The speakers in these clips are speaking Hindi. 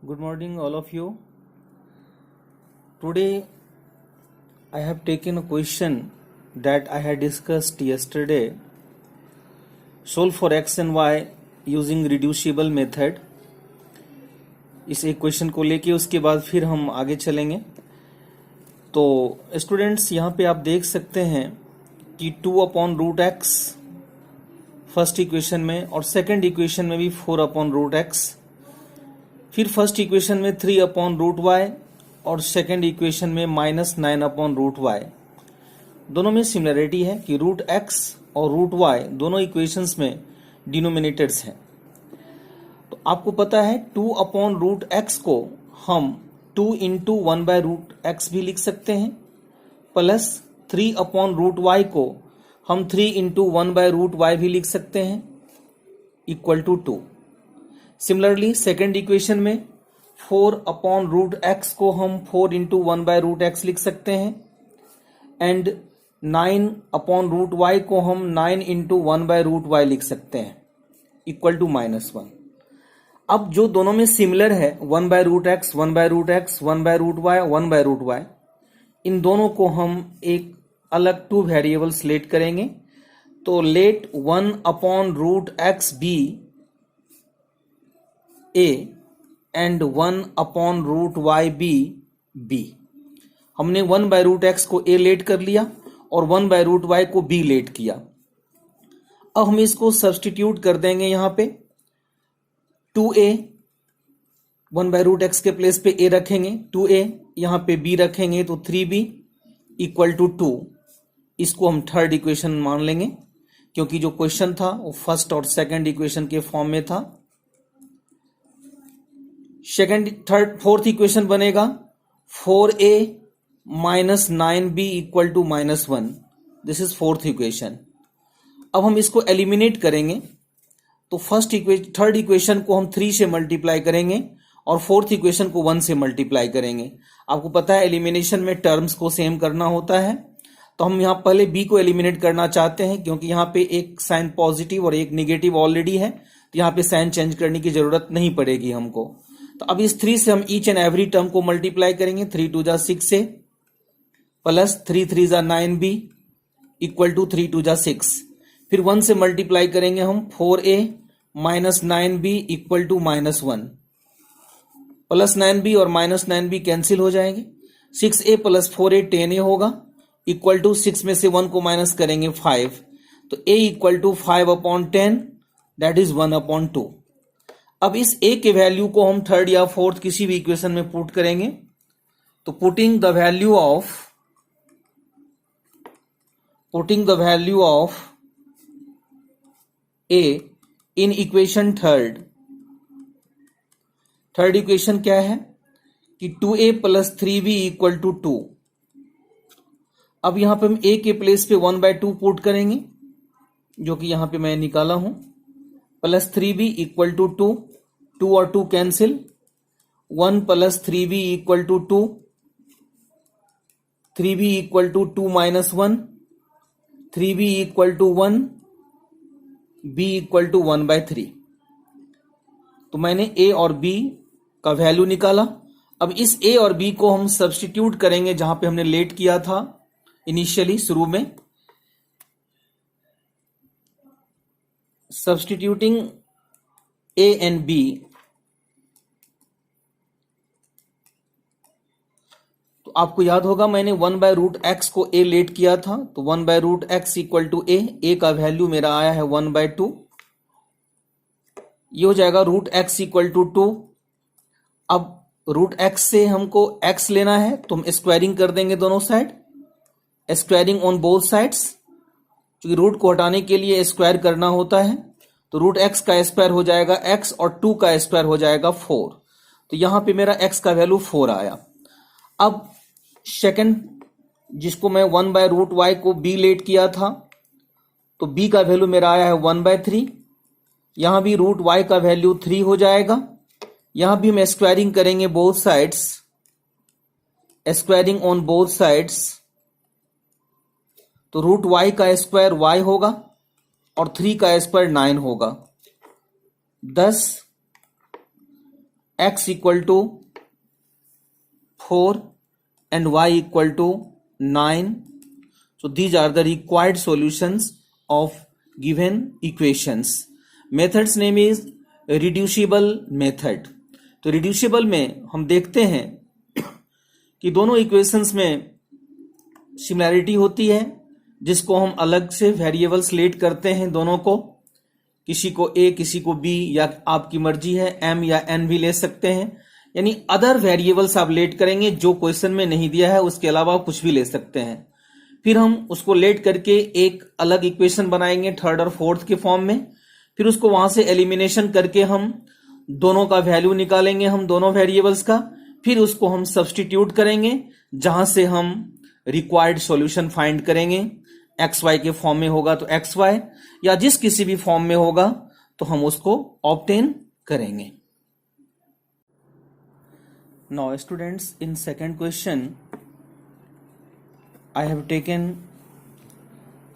Good morning, all of you. Today, I have taken a question that I had discussed yesterday. Solve for x and y using reducible method. इस एक क्वेश्चन को लेके उसके बाद फिर हम आगे चलेंगे. तो स्टूडेंट्स, यहाँ पे आप देख सकते हैं कि 2/√x फर्स्ट इक्वेशन में और सेकंड इक्वेशन में भी 4/√x. फिर फर्स्ट इक्वेशन में 3/√y और सेकंड इक्वेशन में -9/√y. दोनों में सिमिलरिटी है कि √x और √y दोनों इक्वेशंस में डिनोमिनेटर्स हैं. तो आपको पता है 2/√x को हम 2 × 1/√x भी लिख सकते हैं, प्लस 3/√y को हम 3 × 1/√y भी लिख सकते हैं, equal to 2. Similarly second equation में 4/√x को हम 4 × 1/√x लिख सकते हैं एंड 9/√y को हम 9 × 1/√y लिख सकते हैं, इक्वल टू -1. अब जो दोनों में सिमिलर है 1/√x 1/√x 1/√y 1/√y, इन दोनों को हम एक अलग 2 वेरिएबल्स लेट करेंगे. तो let 1/√x be a and 1/√y b. हमने 1/√x को a लेट कर लिया और 1/√y को b लेट किया. अब हम इसको सब्स्टिट्यूट कर देंगे. यहां पे 2a 1/√x के प्लेस पे a रखेंगे, 2a यहां पे b रखेंगे तो 3b इक्वल टू 2. इसको हम थर्ड इक्वेशन मान लेंगे क्योंकि जो क्वेश्चन था वो फर्स्ट और सेकंड इक्वेशन के फॉर्म में था. फोर्थ इक्वेशन बनेगा 4a - 9b equal to -1. This is fourth equation. अब हम इसको एलिमिनेट करेंगे तो थर्ड इक्वेशन को हम 3 से मल्टीप्लाई करेंगे और फोर्थ इक्वेशन को 1 से मल्टीप्लाई करेंगे. आपको पता है एलिमिनेशन में टर्म्स को सेम करना होता है. तो हम यहां पहले b को एलिमिनेट करना चाहते हैं क्योंकि यहां पे एक साइन पॉजिटिव और एक नेगेटिव ऑलरेडी है, तो यहां पे साइन चेंज करने की जरूरत नहीं पड़ेगी हमको. तो अब इस 3 से हम ईच एंड एवरी टर्म को मल्टीप्लाई करेंगे. 3 2 जा 6 से, प्लस 3 3 जा 9b इक्वल टू 3 2 जा 6. फिर 1 से मल्टीप्लाई करेंगे हम 4a - 9b equal to -1. Plus 9b और -9b कैंसिल हो जाएंगे. 6a प्लस 4a 10a होगा, इक्वल टू 6 में से 1 को माइनस करेंगे 5. तो a equal to 5/10, that is 1/2. अब इस a के वैल्यू को हम थर्ड या फोर्थ किसी भी इक्वेशन में पुट करेंगे. तो putting the value of a in equation third equation क्या है कि 2a + 3b इक्वल टू 2. अब यहां पे हम a के प्लेस पे 1/2 पुट करेंगे, जो कि यहां पे मैं निकाला हूं, प्लस 3b इक्वल टू 2. 2 और 2 cancel, 1 + 3b equal to 2. 3b equal to 2 - 1, 3b equal to 1, b equal to 1/3. तो मैंने a और b का वैल्यू निकाला. अब इस a और b को हम सब्स्टिट्यूट करेंगे जहां पे हमने लेट किया था इनिशियली शुरू में. सब्स्टिट्यूटिंग a एंड b, तो आपको याद होगा मैंने 1/√x को a लेट किया था. तो 1/√x इक्वल टू a का वैल्यू मेरा आया है 1/2. ये हो जाएगा √x इक्वल टू 2. अब √x से हमको x लेना है तो हम स्क्वायरिंग कर देंगे दोनों side, squaring on both sides. क्योंकि रूट को हटाने के लिए स्क्वायर करना होता है. तो √x का स्क्वायर हो जाएगा x और 2 का स्क्वायर हो जाएगा 4. तो यहां पे मेरा x का वैल्यू 4 आया. अब सेकंड, जिसको मैं 1/√y को b लेट किया था, तो b का वैल्यू मेरा आया है 1/3. यहां भी √y का वैल्यू 3 हो जाएगा. यहां भी हम स्क्वायरिंग करेंगे both sides, squaring on both sides. तो √y का स्क्वायर y होगा और 3 का स्क्वायर 9 होगा. 10 x equal to 4 and y equal to 9. So these are the required solutions of given equations. Method's name is reducible method. तो reducible में हम देखते हैं कि दोनों equations में similarity होती है, जिसको हम अलग से वेरिएबल्स लेट करते हैं दोनों को, किसी को a किसी को b, या आपकी मर्जी है m या n भी ले सकते हैं, यानी अदर वेरिएबल्स आप लेट करेंगे जो क्वेश्चन में नहीं दिया है, उसके अलावा कुछ भी ले सकते हैं। फिर हम उसको लेट करके एक अलग इक्वेशन बनाएंगे थर्ड और फोर्थ के फॉर्म में, फिर उसको वहां से एलिमिनेशन करके हम दोनों का वैल्यू निकालेंगे, हम दोनों वेरिएबल्स का, फिर उसको हम सब्स्टिट्यूट करेंगे, जहां से हम रिक्वायर्ड सॉल्यूशन फाइंड करेंगे। एक्स वाई के फॉर्म में होगा तो एक्स वाई, या जिस किसी भी फॉर्म में होगा तो हम उसको ऑब्टेन करेंगे। Now students, in second question I have taken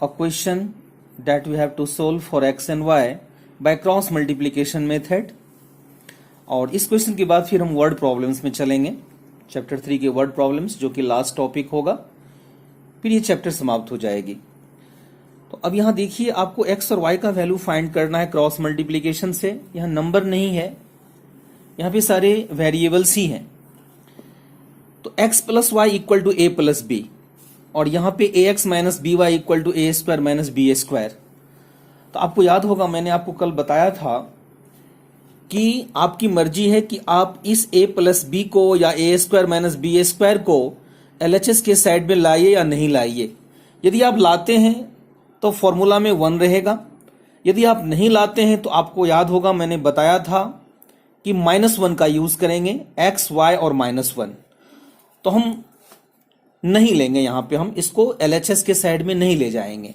a question that we have to solve for x and y by cross multiplication method, और इस क्वेश्चन के बाद फिर हम वर्ड प्रॉब्लम्स में चलेंगे, चैप्टर 3 के वर्ड प्रॉब्लम्स, जो कि लास्ट टॉपिक होगा, फिर ये चैप्टर समाप्त हो जाएगी। तो अब यहाँ देखिए, आपको x और y का वैल्यू फाइंड करना है क्रॉस मल्टीप्लीकेशन से। यहाँ नंबर नहीं है, यहाँ पे सारे वेरिएबल्स ही हैं। तो x plus Y equal to A plus B, और यहां पे A X minus B Y equal to A square minus B square. तो आपको याद होगा, मैंने आपको कल बताया था कि आपकी मर्जी है कि आप इस a प्लस बी को या ए स्क्वायर माइनस बी स्क्वायर को LHS के साइड में लाइए या नहीं लाइए। यदि आप लाते हैं तो फॉर्मूला में 1 रहेगा, यदि आप नहीं लाते हैं तो आपको याद होगा मैंने बताया था कि -1 का यूज करेंगे, x y और -1। तो हम नहीं लेंगे, यहां पे हम इसको LHS के साइड में नहीं ले जाएंगे।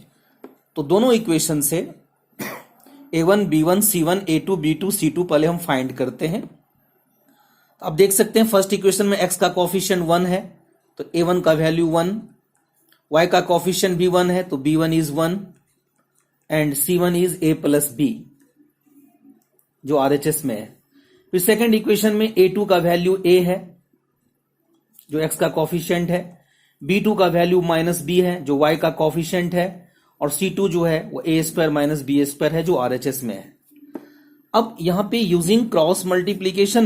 तो दोनों इक्वेशन से a1 b1 c1 a2 b2 c2 पहले हम फाइंड करते हैं। तो आप देख सकते हैं फर्स्ट इक्वेशन में x का कोफिशिएंट 1 है, तो a1 का वैल्यू 1, y का कोफिशिएंट भी 1 है, तो b1 is 1 and c1 is a plus b, जो RHS में है। फिर सेकेंड इक्वेशन में a2 का वैल्यू a है, जो x का कोफिशिएंट है, b2 का वैल्यू माइनस b है, जो y का कोफिशिएंट है, और c2 जो है वो a square minus B square है, जो RHS में है। अब यहां पे यूजिंग क्रॉस मल्टीप्लीकेशन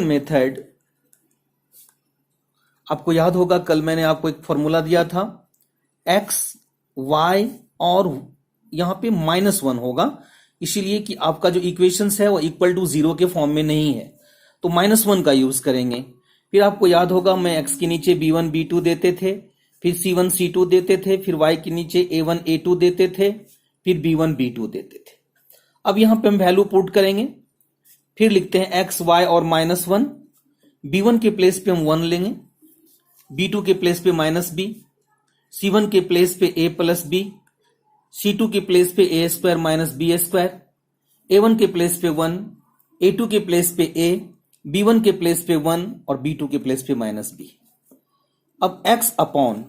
मेथड, आपको याद होगा कल मैंने आपको एक फॉर्मूला दिया था, x y और यहां पे -1 होगा, इसीलिए कि आपका जो इक्वेशंस है वो इक्वल टू 0 के फॉर्म में नहीं है, तो -1 का यूज करेंगे। फिर आपको याद होगा मैं x के नीचे b1 b2 देते थे, फिर c1 c2 देते थे, फिर y के नीचे a1 a2 देते थे, फिर b1 b2 देते थे। अब यहां पे हम वैल्यू पुट करेंगे, फिर लिखते हैं x y और -1, b1 के प्लेस पे हम 1 लेंगे, b2 के प्लेस पे -b, c1 के प्लेस पे a प्लस b, c2 के प्लेस पे a square minus B square, a1 के प्लेस पे 1, a2 के प्लेस पे a, b1 के प्लेस पे 1 और b2 के प्लेस पे -b। अब x अपॉन,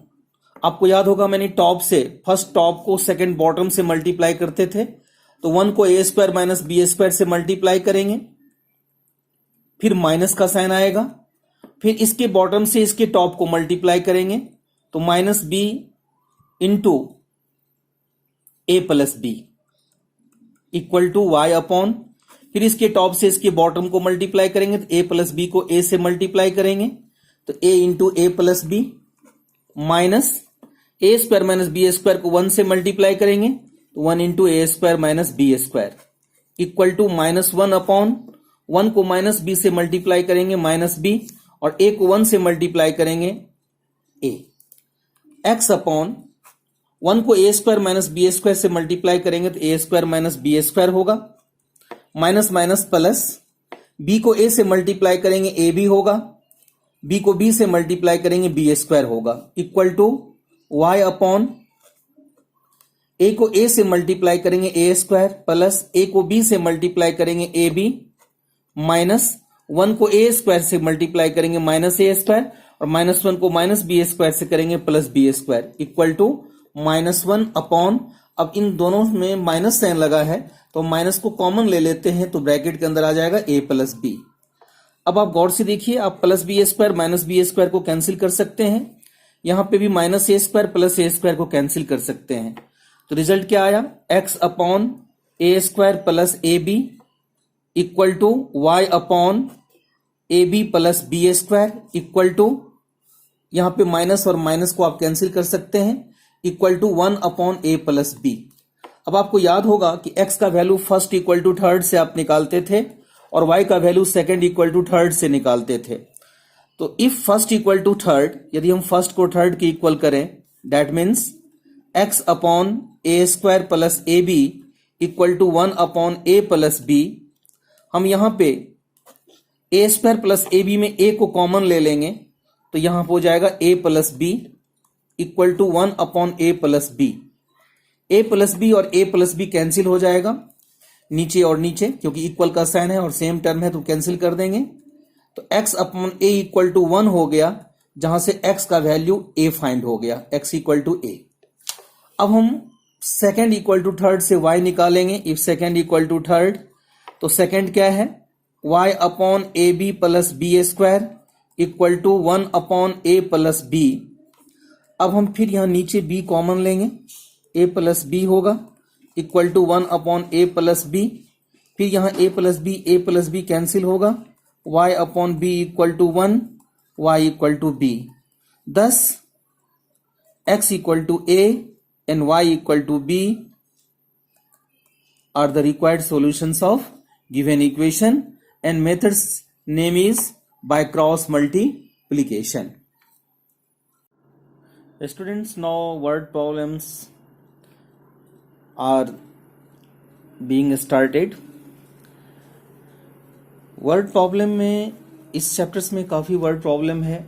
आपको याद होगा मैंने टॉप से, फर्स्ट टॉप को सेकंड बॉटम से मल्टीप्लाई करते थे, तो 1 को a square minus B square से मल्टीप्लाई करेंगे, फिर माइनस का साइन आएगा, फिर इसके बॉटम से इसके टॉप को मल्टीप्लाई करेंगे, तो -b into a plus b equal to y upon, फिर इसके टॉप से इसके बॉटम को मल्टीप्लाई करेंगे, तो a प्लस बी को a से मल्टीप्लाई करेंगे, तो a into a plus b, minus a square minus B square को 1 से मल्टीप्लाई करेंगे, तो 1 into a square minus B square equal to -1 upon, 1 को -b से मल्टीप्लाई करेंगे -b, और a को 1 से मल्टीप्लाई करेंगे a। x अपॉन 1 को a square minus B square से मल्टीप्लाई करेंगे तो a square minus B square होगा, माइनस माइनस प्लस, b को a से मल्टीप्लाई करेंगे a भी होगा, b को b से मल्टीप्लाई करेंगे b स्क्वायर होगा, equal to y upon, a को a से मल्टीप्लाई करेंगे a स्क्वायर, प्लस a को b से मल्टीप्लाई करेंगे a b, माइनस 1 को a स्क्वायर से मल्टीप्लाई करेंगे माइनस a स्क्वायर, और -1 को माइनस बी स्क्वायर से करेंगे plus b square, equal to -1 upon, अब इन दोनों में माइनस साइन लगा है तो माइनस को कॉमन ले लेते हैं, तो ब्रैकेट के अंदर आ जाएगा a प्लस बी। अब आप गौर से देखिए, आप plus b square minus B square को कैंसिल कर सकते हैं, यहां पे भी minus a square plus a square को कैंसिल कर सकते हैं। तो रिजल्ट क्या आया, x upon a square plus a b equal to y upon a b plus b square equal to, यहां पे माइनस और माइनस को आप कैंसिल कर सकते हैं, equal to 1 upon a plus b. अब आपको याद होगा कि x का value first equal to third से आप निकालते थे और y का value second equal to third से निकालते थे। तो if first equal to third, यदि हम फर्स्ट को थर्ड के इक्वल करें, that means x upon a square plus a b equal to 1 upon a plus b. हम यहां पे a square plus a b में a को कॉमन ले लेंगे, तो यहां हो जाएगा a plus b equal to 1 upon a plus b. A plus B और ए प्लस बी कैंसिल हो जाएगा नीचे और नीचे, क्योंकि इक्वल का साइन है और सेम टर्म है तो कैंसिल कर देंगे। तो x upon a equal to 1 हो गया, जहां से x का वैल्यू a फाइंड हो गया, x इक्वल टू a। अब हम सेकेंड इक्वल टू थर्ड से y निकालेंगे। If second equal to third, तो सेकेंड क्या है, y upon a b plus b square equal to 1 upon a plus b. अब हम फिर यहां नीचे b कॉमन लेंगे, a प्लस बी होगा equal to 1 upon a plus b. फिर यहां a प्लस बी कैंसिल होगा, y upon b equal to 1, y equal to B. thus x equal to a and y equal to b are the required solutions of given equation, and method's name is by cross multiplication. Students, now word problems are being started. Word problem में इस चैप्टर्स में काफ़ी वर्ड प्रॉब्लम है।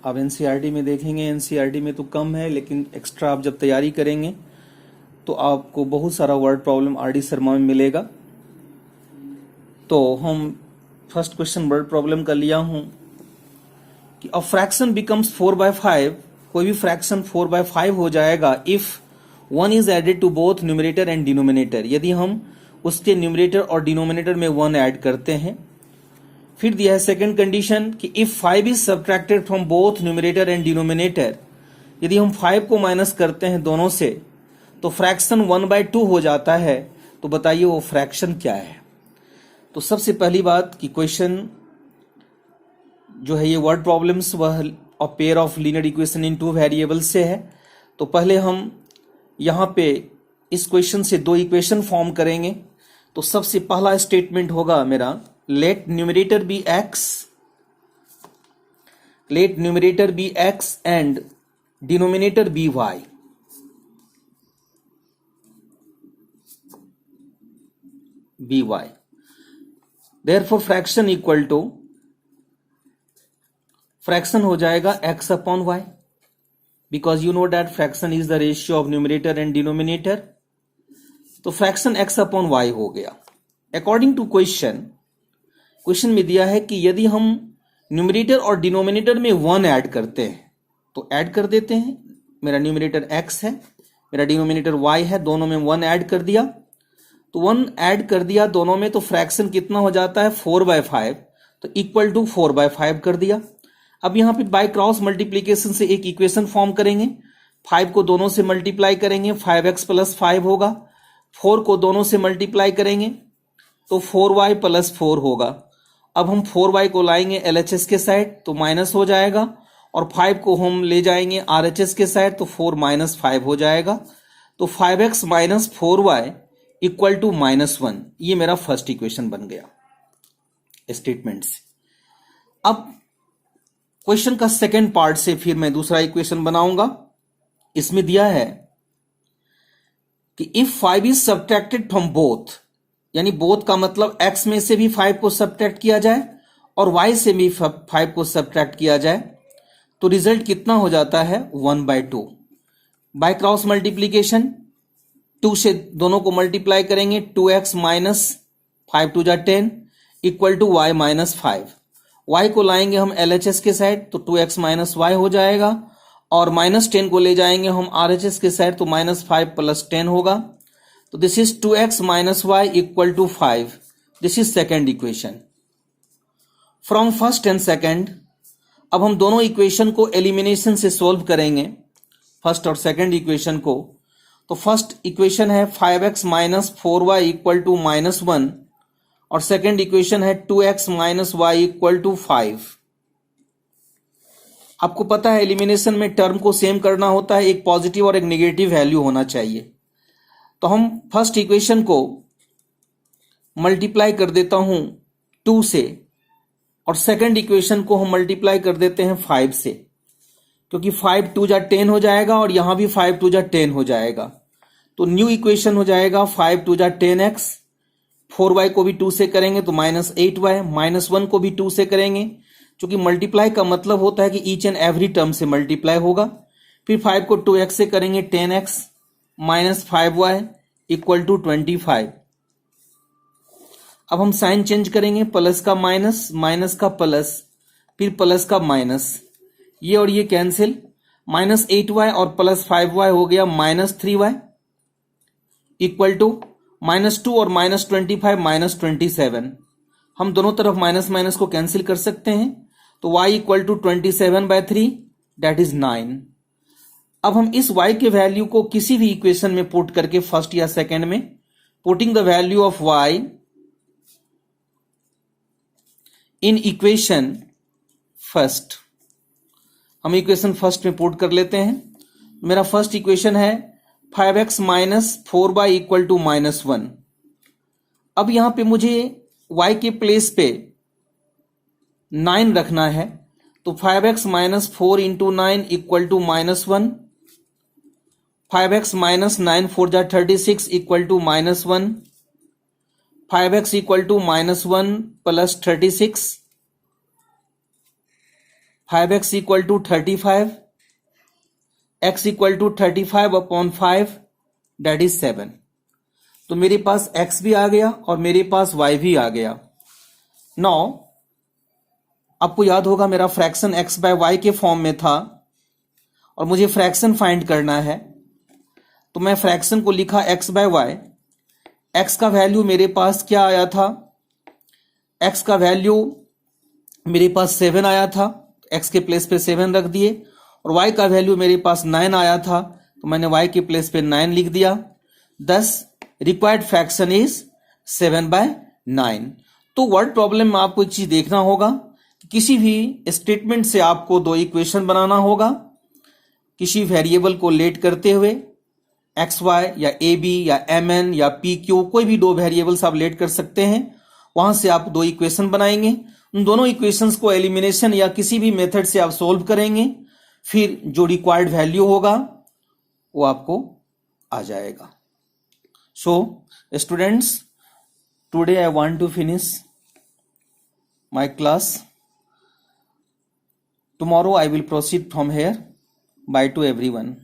आप एनसीईआरटी में देखेंगे, एनसीईआरटी में तो कम है, लेकिन एक्स्ट्रा आप जब तैयारी करेंगे तो आपको बहुत सारा वर्ड प्रॉब्लम आरडी शर्मा में मिलेगा। तो हम फर्स्ट क्वेश्चन वर्ड प्रॉब्लम का लिया हूं कि अ फ्रैक्शन बिकम्स 4/5, कोई भी फ्रैक्शन 4/5 हो जाएगा if 1 is added to both numerator and denominator, यदि हम उसके न्यूमरेटर और डिनोमिनेटर में 1 ऐड करते हैं। फिर दिया है सेकंड कंडीशन कि if 5 is subtracted from both numerator and denominator, यदि हम 5 को माइनस करते हैं दोनों से तो फ्रैक्शन 1/2 हो जाता है। तो बताइए वो फ्रैक्शन क्या है। तो सबसे पहली बात कि क्वेश्चन जो है ये वर्ड प्रॉब्लम्स वह a pair of linear equation in 2 variables से है। तो पहले हम यहां पे इस क्वेश्चन से 2 इक्वेशन फॉर्म करेंगे। तो सबसे पहला स्टेटमेंट होगा मेरा, let numerator be x and denominator be y। Therefore fraction equal to, fraction हो जाएगा x अपॉन y, because you know that fraction is the ratio of numerator and denominator. तो फ्रैक्शन x अपॉन y हो गया। अकॉर्डिंग टू क्वेश्चन में दिया है कि यदि हम न्यूमरेटर और डिनोमिनेटर में 1 ऐड करते हैं, तो ऐड कर देते हैं। मेरा न्यूमरेटर x है, मेरा डिनोमिनेटर y है, दोनों में 1 ऐड कर दिया। तो 1 ऐड कर दिया दोनों में, तो फ्रैक्शन कितना हो जाता है 4/5, तो इक्वल टू 4/5 कर दिया। अब यहां पे बाय क्रॉस मल्टीप्लीकेशन से एक इक्वेशन फॉर्म करेंगे। 5 को दोनों से मल्टीप्लाई करेंगे, 5x प्लस 5 होगा। 4 को दोनों से मल्टीप्लाई करेंगे तो 4y प्लस 4 होगा। अब हम 4y को लाएंगे LHS के साइड तो माइनस हो जाएगा, और 5 को हम ले जाएंगे RHS के साइड तो 4 माइनस 5 हो जाएगा। तो 5x minus 4y equal to -1। ये मेरा फर्स्ट इक्वेशन बन गया स्टेटमेंट से। अब क्वेश्चन का सेकेंड पार्ट से फिर मैं दूसरा इक्वेशन बनाऊंगा। इसमें दिया है कि if 5 is subtracted from both, यानी बोथ का मतलब x में से भी 5 को सब्ट्रैक्ट किया जाए और y से भी 5 को सब्ट्रैक्ट किया जाए, तो रिजल्ट कितना हो जाता है 1/2। बाय क्रॉस मल्टीप्लीकेशन 2 से दोनों को मल्टीप्लाई करेंगे, 2x माइनस 5 2 जा 10 equal to y minus 5। y को लाएंगे हम LHS के साइड तो 2x माइनस y हो जाएगा, और -10 को ले जाएंगे हम RHS के साइड, तो -5 + 10 होगा। तो this is 2x - y = 5। This is second equation. From first and second अब हम दोनों इक्वेशन को एलिमिनेशन से सोल्व करेंगे, फर्स्ट और सेकेंड इक्वेशन को। तो फर्स्ट इक्वेशन है 5x - 4y = -1 और सेकेंड इक्वेशन है 2x - y = 5। आपको पता है एलिमिनेशन में टर्म को सेम करना होता है, एक पॉजिटिव और एक नेगेटिव वैल्यू होना चाहिए। तो हम फर्स्ट इक्वेशन को मल्टीप्लाई कर देता हूं 2 से और सेकंड इक्वेशन को हम मल्टीप्लाई कर देते हैं 5 से, क्योंकि 5 2 जा 10 हो जाएगा और यहां भी 5 2 जा 10 हो जाएगा। तो न्यू इक्वेशन हो जाएगा 5 2 जा 10x, 4y को भी 2 से करेंगे तो -8y, -1 को भी 2 से करेंगे, क्योंकि मल्टीप्लाई का मतलब होता है कि ईच एंड एवरी टर्म से मल्टीप्लाई होगा। फिर 5 को 2x से करेंगे 10x -5y = 25। अब हम साइन चेंज करेंगे, प्लस का माइनस, माइनस का प्लस, फिर प्लस का माइनस, ये और ये कैंसिल, -8y और +5y हो गया -3y = -2 और -25 -27। हम दोनों तरफ माइनस माइनस को कैंसिल कर सकते हैं, तो y = 27/3 दैट इज 9। अब हम इस y के वैल्यू को किसी भी इक्वेशन में पुट करके, फर्स्ट या सेकेंड में, putting the value of y in equation first, हम इक्वेशन फर्स्ट में पुट कर लेते हैं। मेरा फर्स्ट इक्वेशन है 5x - 4y = -1। अब यहां पे मुझे y के प्लेस पे 9 रखना है, तो 5x - 4 × 9 = -1, 5x - 9 4 जा 36 = -1, 5x = -1 + 36, 5x = 35, x = 35/5 that is 7। तो मेरे पास x भी आ गया और मेरे पास y भी आ गया। नाउ आपको याद होगा मेरा फ्रैक्शन x/y के फॉर्म में था और मुझे फ्रैक्शन फाइंड करना है, तो मैं फ्रैक्शन को लिखा x/y। x का वैल्यू मेरे पास क्या आया था, x का वैल्यू मेरे पास 7 आया था, x के प्लेस पे 7 रख दिए, और y का वैल्यू मेरे पास 9 आया था, तो मैंने y के प्लेस पे 9 लिख दिया। दस रिक्वायर्ड फ्रैक्शन इज 7/9। तो वर्ड प्रॉब्लम में आपको एक चीज देखना होगा कि किसी भी स्टेटमेंट से आपको दो इक्वेशन बनाना होगा, किसी वेरिएबल को लेट करते हुए, XY या AB या MN या PQ, कोई भी दो वेरिएबल्स आप लेट कर सकते हैं, वहां से आप दो इक्वेशन बनाएंगे। उन दोनों इक्वेशंस को एलिमिनेशन या किसी भी मेथड से आप सोल्व करेंगे, फिर जो रिक्वायर्ड वैल्यू होगा वो आपको आ जाएगा। So students, today I want to finish my class. Tomorrow I will proceed from here. Bye to everyone.